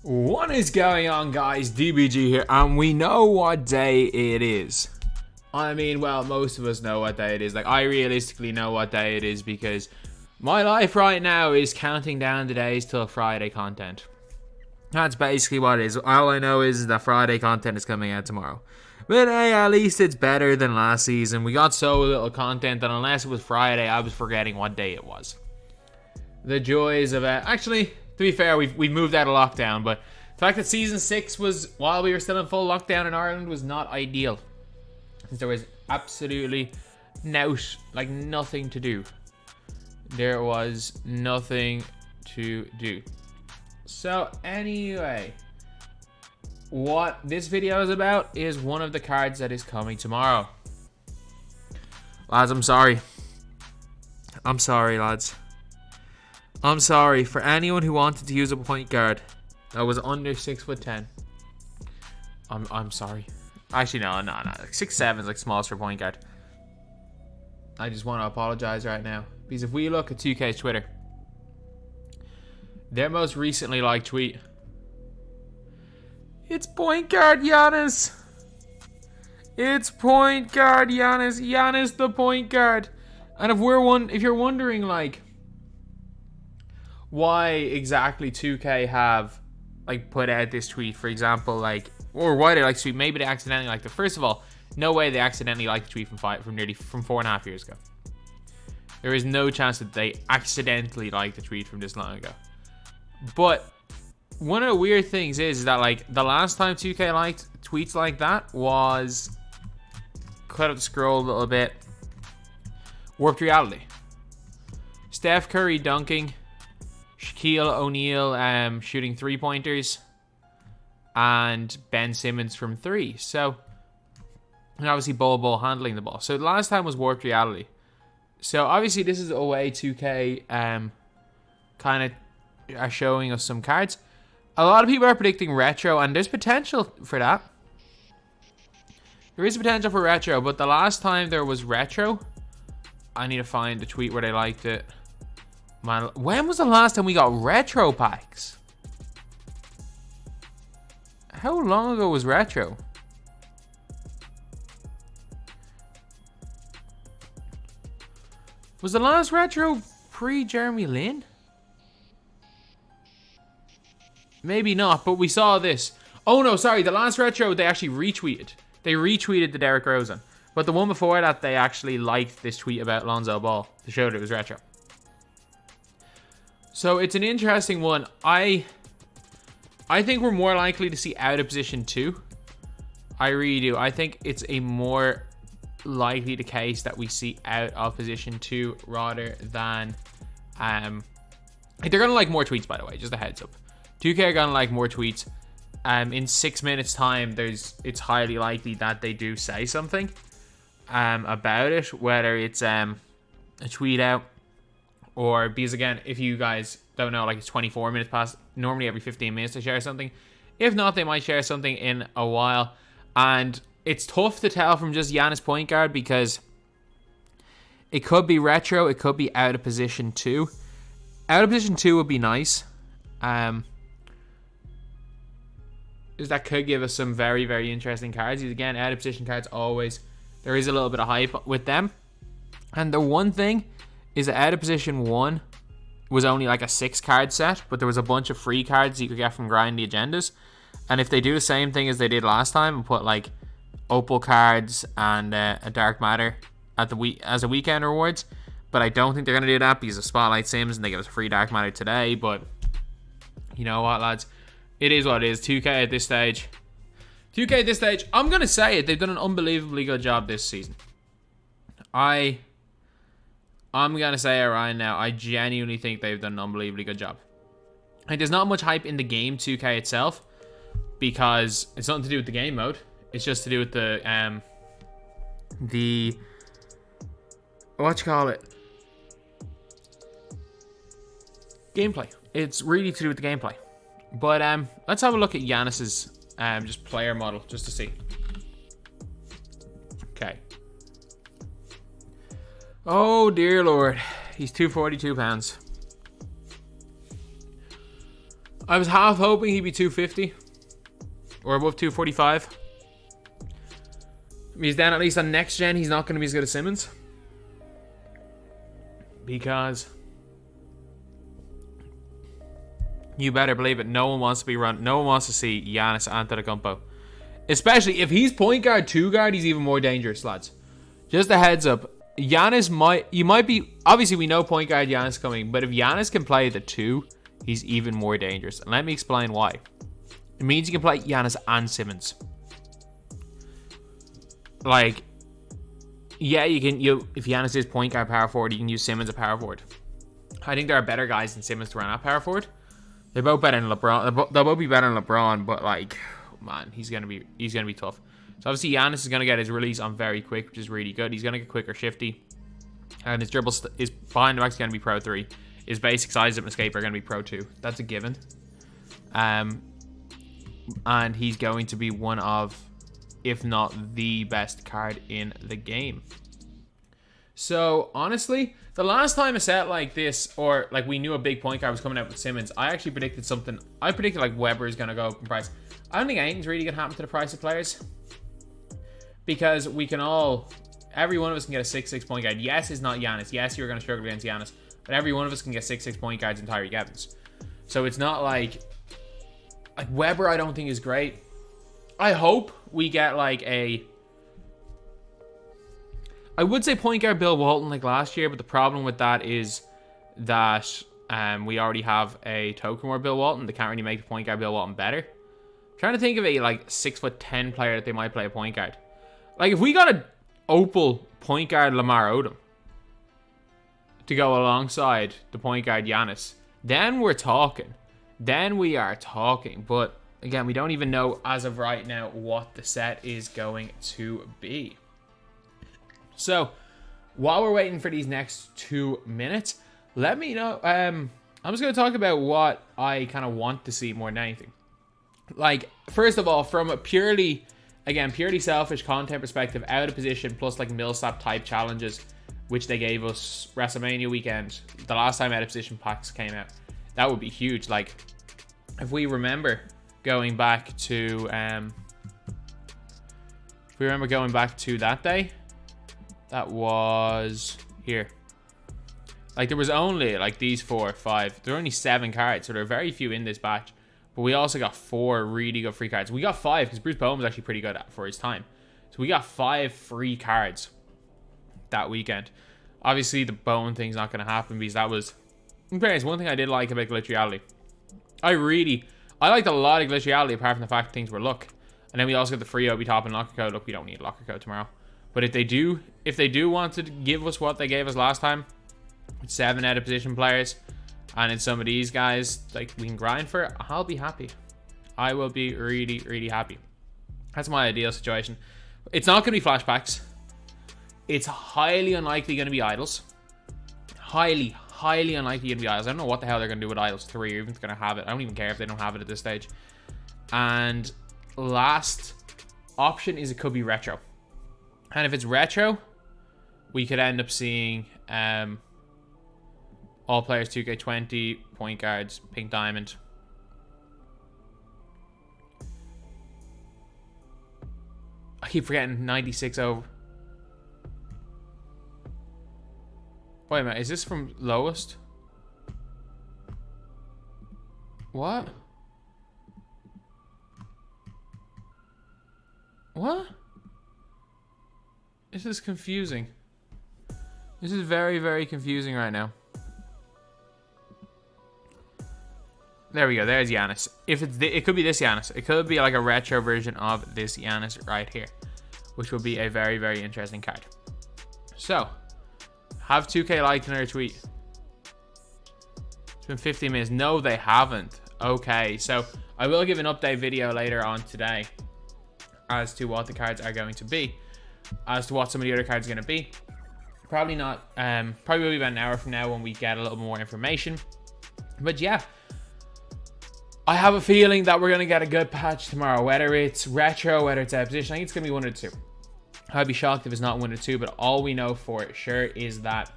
What is going on, guys? DBG here, and we know what day it is. I mean, well, most of us know what day it is. Like, I realistically know what day it is because my life right now is counting down the days till Friday content. That's basically what it is. All I know is that Friday content is coming out tomorrow. But hey, at least it's better than last season. We got so little content that unless it was Friday, I was forgetting what day it was. The joys of it. Actually, to be fair, we've moved out of lockdown, but the fact that season 6 was while we were still in full lockdown in Ireland was not ideal, since there was absolutely nothing to do. There was nothing to do. So anyway, what this video is about is one of the cards that is coming tomorrow. Lads, I'm sorry. I'm sorry, lads. I'm sorry for anyone who wanted to use a point guard that was under 6'10". I'm sorry. Actually, no. Like 6'7" is like smallest for point guard. I just want to apologize right now because if we look at 2K's Twitter, their most recently liked tweet, it's point guard Giannis. It's point guard Giannis. Giannis the point guard. And if you're wondering like why exactly 2K have like put out this tweet, for example, like, or why they like the tweet, maybe they accidentally liked it. First of all, no way they accidentally liked the tweet from 4.5 years ago. There is no chance that they accidentally liked the tweet from this long ago. But one of the weird things is that like the last time 2K liked tweets like that was, cut up the scroll a little bit, Warped Reality. Steph Curry dunking, Shaquille O'Neal shooting 3-pointers, and Ben Simmons from 3. So, and obviously Bol handling the ball. So the last time was Warped Reality. So obviously this is a way 2K kind of are showing us some cards. A lot of people are predicting retro, and there's potential for that. There is potential for retro, but the last time there was retro, I need to find the tweet where they liked it. Man, when was the last time we got retro packs? How long ago was retro? Was the last retro pre-Jeremy Lin? Maybe not, but we saw this. Oh no, sorry, the last retro they actually retweeted. They retweeted the Derrick Rosen. But the one before that, they actually liked this tweet about Lonzo Ball to show that it was retro. So it's an interesting one. I think we're more likely to see out of position 2. I really do. I think it's a more likely the case that we see out of position 2 rather than they're gonna like more tweets, by the way, just a heads up. 2K are gonna like more tweets. In 6 minutes time, it's highly likely that they do say something about it, whether it's a tweet out, or because again, if you guys don't know, like it's 24 minutes past. Normally every 15 minutes they share something. If not, they might share something in a while. And it's tough to tell from just Giannis point guard because it could be retro, it could be out of position 2. Out of position 2 would be nice. That could give us some very, very interesting cards. Again, out of position cards always, there is a little bit of hype with them. And the one thing is that out of position 1 was only like a 6-card set, but there was a bunch of free cards you could get from grinding the agendas. And if they do the same thing as they did last time and put like opal cards and a dark matter at as a weekend rewards, but I don't think they're going to do that because of Spotlight Sims and they give us a free dark matter today. But you know what, lads? It is what it is. 2K at this stage. I'm going to say it. They've done an unbelievably good job this season. I'm going to say it right now. I genuinely think they've done an unbelievably good job. Like, there's not much hype in the game 2K itself because it's nothing to do with the game mode. It's just to do with the gameplay. It's really to do with the gameplay. But let's have a look at Giannis's just player model just to see. Okay. Oh dear Lord, he's 242 pounds. I was half hoping he'd be 250 or above 245. Because then at least on next gen, he's not going to be as good as Simmons. Because you better believe it, no one wants to see Giannis Antetokounmpo. Especially if he's point guard, 2 guard, he's even more dangerous, lads. Just a heads up. Giannis might be, obviously we know point guard Giannis coming, but if Giannis can play the 2, he's even more dangerous. And let me explain why. It means you can play Giannis and Simmons. Like, yeah, if Giannis is point guard power forward, you can use Simmons as power forward. I think there are better guys than Simmons to run at power forward. They're both better than LeBron. They'll both be better than LeBron, but like, man, he's gonna be tough. So obviously Giannis is gonna get his release on very quick, which is really good. He's gonna get quicker, shifty, and his dribble is behind the back is gonna be Pro 3. His basic size and escape are gonna be Pro 2. That's a given. And he's going to be one of, if not the best card in the game. So honestly, the last time a set like this, or like we knew a big point guard was coming out with Simmons, I actually predicted something. I predicted like Weber is gonna go up in price. I don't think anything's really gonna happen to the price of players, because we can every one of us can get a 6'6" point guard. Yes, it's not Giannis. Yes, you're gonna struggle against Giannis, but every one of us can get 6'6" point guards and Tyreek Evans. So it's not like Weber, I don't think is great. I hope we get like I would say point guard Bill Walton like last year, but the problem with that is that we already have a token more Bill Walton. They can't really make the point guard Bill Walton better. I'm trying to think of a like 6'10" player that they might play a point guard. Like if we got a Opal point guard Lamar Odom to go alongside the point guard Giannis, then we're talking. Then we are talking. But again, we don't even know as of right now what the set is going to be. So, while we're waiting for these next 2 minutes, let me know. I'm just going to talk about what I kind of want to see more than anything. Like, first of all, from a purely selfish content perspective, out of position plus like Millsap type challenges, which they gave us WrestleMania weekend, the last time out of position packs came out, that would be huge. Like, if we remember going back to, that day, that was here. Like, there was only like these 4 or 5. There were only 7 cards, so there are very few in this batch. But we also got 4 really good free cards. We got 5 because Bruce Bowen was actually pretty good for his time. So we got 5 free cards that weekend. Obviously, the Bowen thing's not going to happen because that was, in fairness, one thing I did like about Glitch Reality. I liked a lot of Glitch Reality apart from the fact that things were luck. And then we also got the free Obi Top and locker code. Look, we don't need a locker code tomorrow. But if they do want to give us what they gave us last time, 7 out of position players, and in some of these guys, like we can grind for, I'll be happy. I will be really, really happy. That's my ideal situation. It's not going to be flashbacks. It's highly unlikely going to be idols. Highly unlikely going to be idols. I don't know what the hell they're going to do with idols 3 or even if they're going to have it. I don't even care if they don't have it at this stage. And last option is it could be retro. And if it's retro, we could end up seeing all players 2K20, point guards, pink diamond. I keep forgetting 96 over. Wait a minute, is this from lowest? What? What? This is confusing. This is very, very confusing right now. There we go. There's Giannis. If it's it could be this Giannis. It could be like a retro version of this Giannis right here, which would be a very, very interesting card. So, have 2K liked another tweet? It's been 15 minutes. No, they haven't. Okay, so I will give an update video later on today as to what the cards are going to be, as to what some of the other cards are going to be. Probably not. Probably will be about an hour from now when we get a little more information. But yeah. I have a feeling that we're going to get a good patch tomorrow. Whether it's retro, whether it's out of position, I think it's going to be 1 or 2. I'd be shocked if it's not 1 or 2, but all we know for sure is that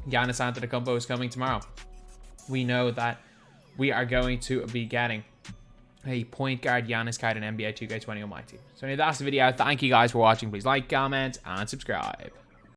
Giannis Antetokounmpo is coming tomorrow. We know that we are going to be getting a point guard Giannis card in NBA 2K21 MyTEAM. So anyway, that's the video. Thank you guys for watching. Please like, comment, and subscribe.